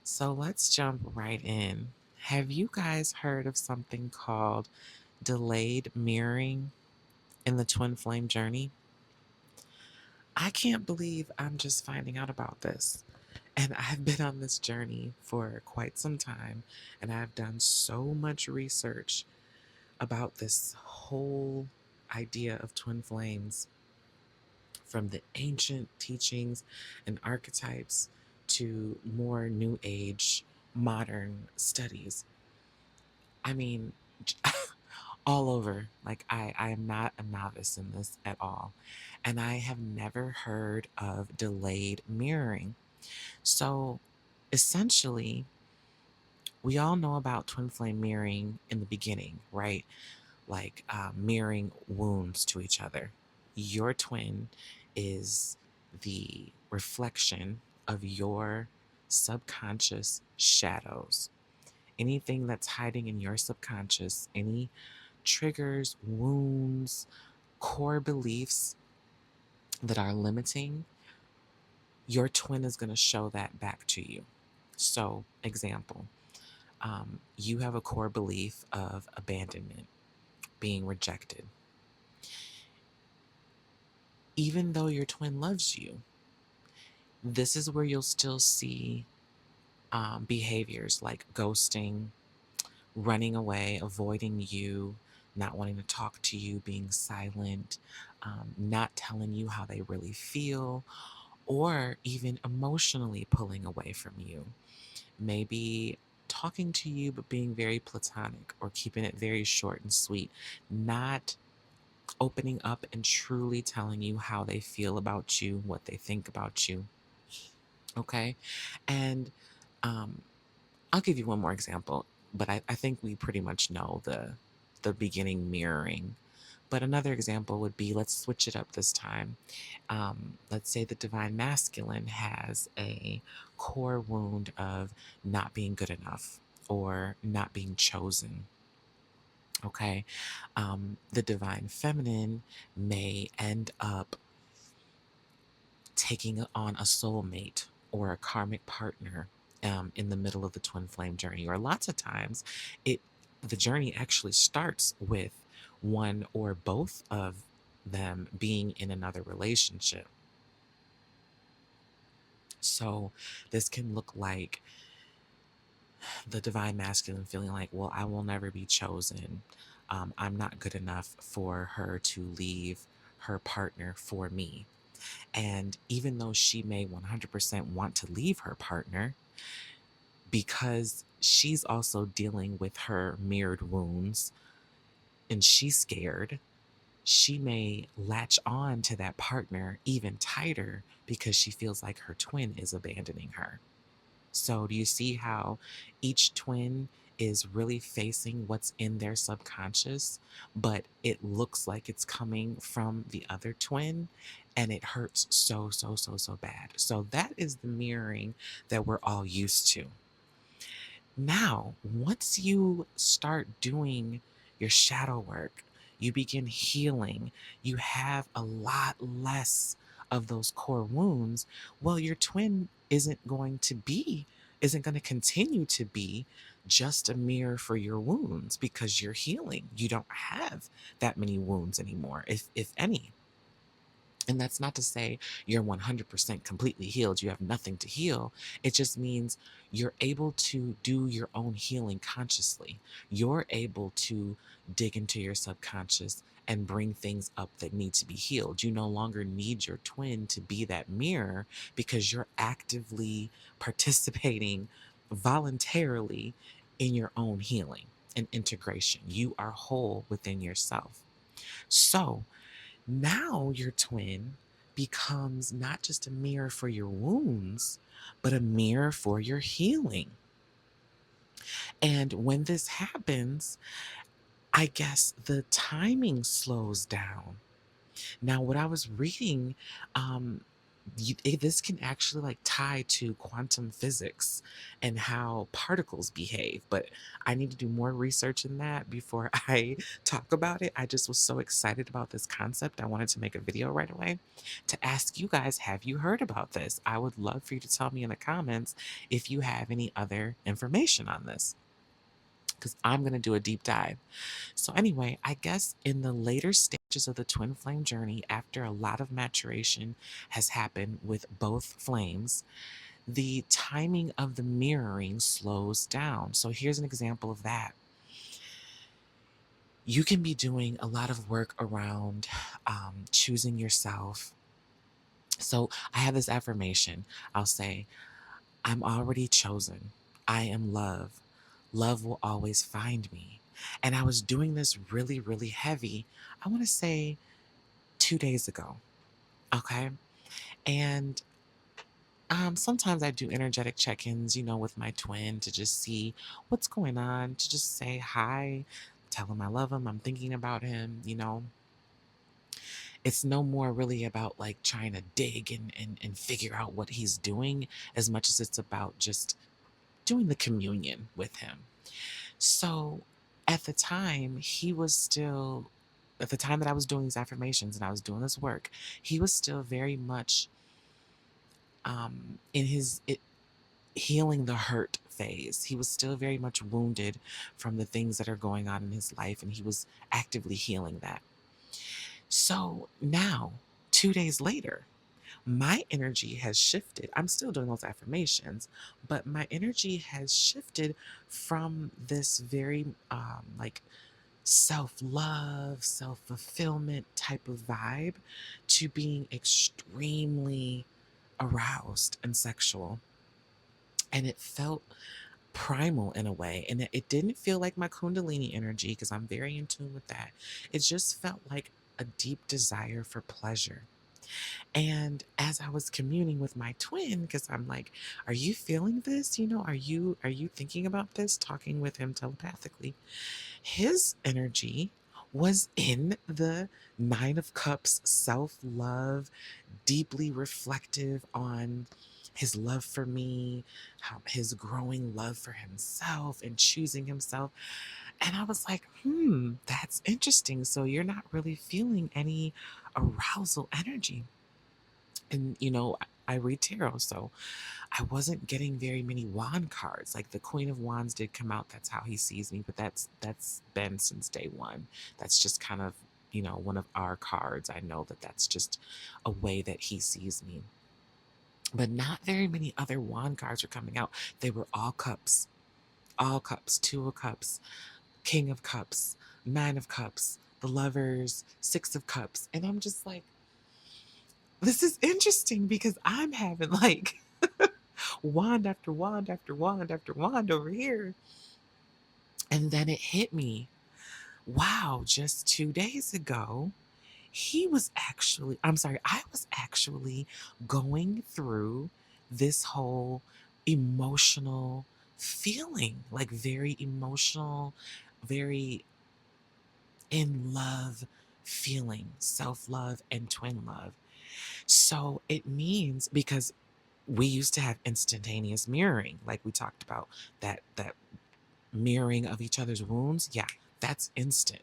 So let's jump right in. Have you guys heard of something called delayed mirroring in the twin flame journey? I can't believe I'm just finding out about this. And I've been on this journey for quite some time, and I've done so much research about this whole idea of twin flames from the ancient teachings and archetypes to more new age modern studies. I mean, all over. Like I am not a novice in this at all. And I have never heard of delayed mirroring. So essentially, we all know about twin flame mirroring in the beginning, right? Like mirroring wounds to each other. Your twin is the reflection of your subconscious shadows. Anything that's hiding in your subconscious, any triggers, wounds, core beliefs that are limiting, your twin is going to show that back to you. So, example, you have a core belief of abandonment, being rejected. Even though your twin loves you, this is where you'll still see behaviors like ghosting, running away, avoiding you, not wanting to talk to you, being silent, not telling you how they really feel, or even emotionally pulling away from you. Maybe talking to you, but being very platonic or keeping it very short and sweet, not opening up and truly telling you how they feel about you, what they think about you. Okay. And um, I'll give you one more example, but I think we pretty much know the beginning mirroring. But another example would be, let's switch it up this time. Let's say the divine masculine has a core wound of not being good enough or not being chosen. Okay. The divine feminine may end up taking on a soulmate or a karmic partner in the middle of the twin flame journey. Or lots of times, it the journey actually starts with one or both of them being in another relationship. So this can look like the divine masculine feeling like, well, I will never be chosen. I'm not good enough for her to leave her partner for me. And even though she may 100% want to leave her partner, because she's also dealing with her mirrored wounds and she's scared, she may latch on to that partner even tighter because she feels like her twin is abandoning her. So, do you see how each twin is really facing what's in their subconscious, but it looks like it's coming from the other twin and it hurts so, so, so, so bad? So, that is the mirroring that we're all used to. Now, once you start doing your shadow work, you begin healing, you have a lot less of those core wounds. Well, your twin isn't going to continue to be just a mirror for your wounds because you're healing. You don't have that many wounds anymore, if any. And that's not to say you're 100% completely healed. You have nothing to heal. It just means you're able to do your own healing consciously. You're able to dig into your subconscious and bring things up that need to be healed. You no longer need your twin to be that mirror because you're actively participating voluntarily in your own healing and integration. You are whole within yourself. So, now your twin becomes not just a mirror for your wounds, but a mirror for your healing. And when this happens, I guess the timing slows down. Now, what I was reading, um, this can actually like tie to quantum physics and how particles behave. But I need to do more research in that before I talk about it. I just was so excited about this concept. I wanted to make a video right away to ask you guys, have you heard about this? I would love for you to tell me in the comments if you have any other information on this, because I'm going to do a deep dive. So, anyway, I guess in the later stages of the twin flame journey, after a lot of maturation has happened with both flames, the timing of the mirroring slows down. So, here's an example of that. You can be doing a lot of work around choosing yourself. So, I have this affirmation. I'll say, I'm already chosen. I am love. Love will always find me. And I was doing this really, really heavy. I want to say 2 days ago. Okay. And sometimes I do energetic check ins, with my twin to just see what's going on, to just say hi, tell him I love him, I'm thinking about him. It's no more really about like trying to dig and figure out what he's doing as much as it's about just doing the communion with him. So at the time, at the time that I was doing these affirmations and I was doing this work, he was still very much in healing the hurt phase. He was still very much wounded from the things that are going on in his life, and he was actively healing that. So now, 2 days later, my energy has shifted. I'm still doing those affirmations, but my energy has shifted from this very like self love, self fulfillment type of vibe to being extremely aroused and sexual. And it felt primal in a way. And it didn't feel like my Kundalini energy because I'm very in tune with that. It just felt like a deep desire for pleasure. And as I was communing with my twin, because I'm like, are you feeling this? Are you thinking about this? Talking with him telepathically. His energy was in the Nine of Cups, self love, deeply reflective on his love for me, his growing love for himself and choosing himself. And I was like, that's interesting. So you're not really feeling any arousal energy. And, I read tarot, so I wasn't getting very many wand cards. Like the Queen of Wands did come out. That's how he sees me, but that's been since day one. That's just kind of, one of our cards. I know that that's just a way that he sees me. But not very many other wand cards are coming out. They were all cups, Two of Cups, King of Cups, Nine of Cups, the Lovers, Six of Cups. And I'm just like, this is interesting because I'm having like wand after wand after wand after wand over here. And then it hit me. Wow, just 2 days ago, I was actually going through this whole emotional feeling, like very emotional, very in love feeling, self love and twin love. So it means because we used to have instantaneous mirroring, like we talked about, that mirroring of each other's wounds. Yeah, that's instant.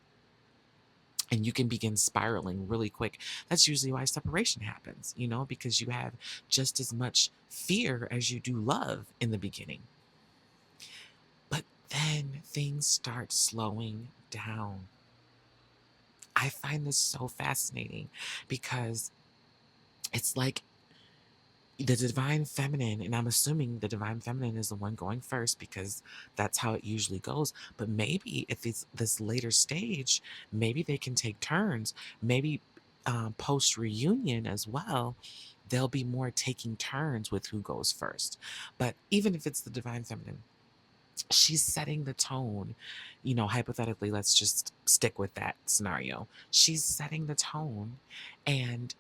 And you can begin spiraling really quick. That's usually why separation happens, because you have just as much fear as you do love in the beginning. But then things start slowing down. I find this so fascinating because it's like the divine feminine, and I'm assuming the divine feminine is the one going first because that's how it usually goes. But maybe at this later stage, maybe they can take turns. Maybe post reunion as well, they'll be more taking turns with who goes first. But even if it's the divine feminine, she's setting the tone. Hypothetically, let's just stick with that scenario. She's setting the tone, and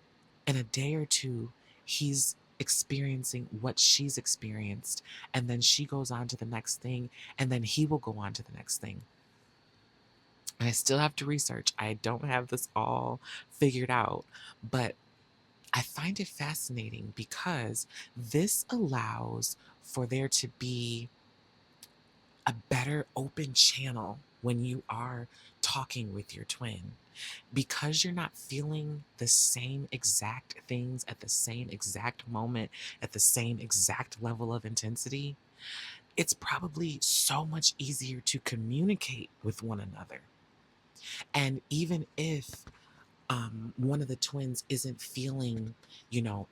in a day or two, he's experiencing what she's experienced, and then she goes on to the next thing, and then he will go on to the next thing. And I still have to research. I don't have this all figured out, but I find it fascinating because this allows for there to be a better open channel when you are talking with your twin. Because you're not feeling the same exact things at the same exact moment, at the same exact level of intensity, it's probably so much easier to communicate with one another. And even if one of the twins isn't feeling,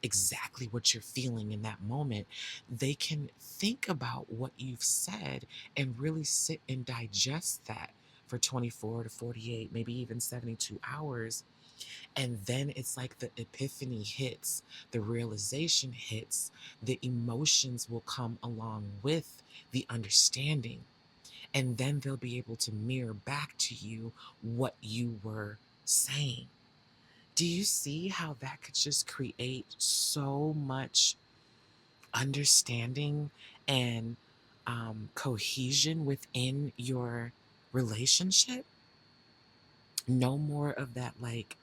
exactly what you're feeling in that moment, they can think about what you've said and really sit and digest that for 24 to 48, maybe even 72 hours. And then it's like the epiphany hits, the realization hits, the emotions will come along with the understanding. And then they'll be able to mirror back to you what you were saying. Do you see how that could just create so much understanding and cohesion within your relationship? No more of that, like,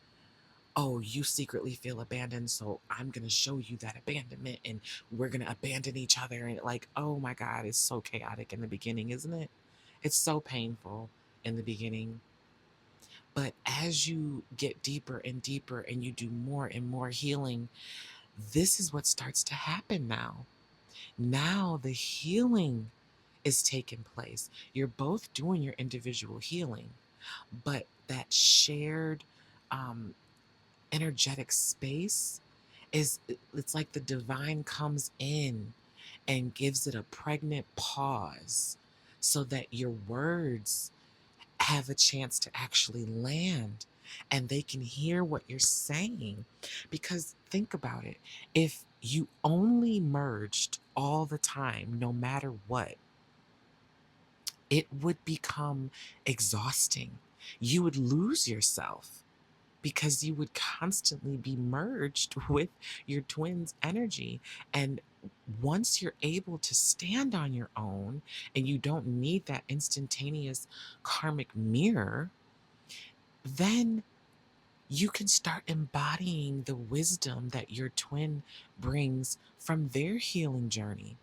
oh, you secretly feel abandoned, so I'm going to show you that abandonment and we're going to abandon each other. And like, oh my God, it's so chaotic in the beginning, isn't it? It's so painful in the beginning. But as you get deeper and deeper and you do more and more healing, this is what starts to happen now. Now the healing is taking place. You're both doing your individual healing, but that shared um, energetic space it's like the divine comes in and gives it a pregnant pause so that your words have a chance to actually land and they can hear what you're saying. Because think about it, if you only merged all the time, no matter what, it would become exhausting. You would lose yourself because you would constantly be merged with your twin's energy. And once you're able to stand on your own and you don't need that instantaneous karmic mirror, then you can start embodying the wisdom that your twin brings from their healing journey.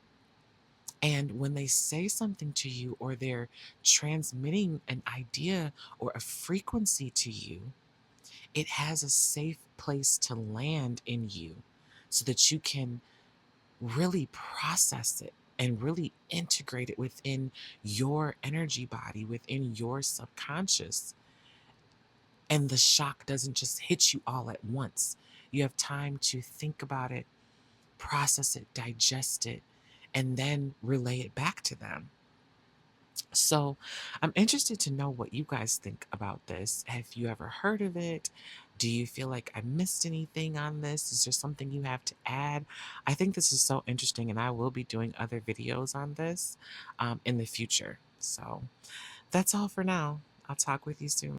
And when they say something to you or they're transmitting an idea or a frequency to you, it has a safe place to land in you so that you can really process it and really integrate it within your energy body, within your subconscious. And the shock doesn't just hit you all at once. You have time to think about it, process it, digest it, and then relay it back to them. So I'm interested to know what you guys think about this. Have you ever heard of it? Do you feel like I missed anything on this? Is there something you have to add? I think this is so interesting, and I will be doing other videos on this in the future. So that's all for now. I'll talk with you soon.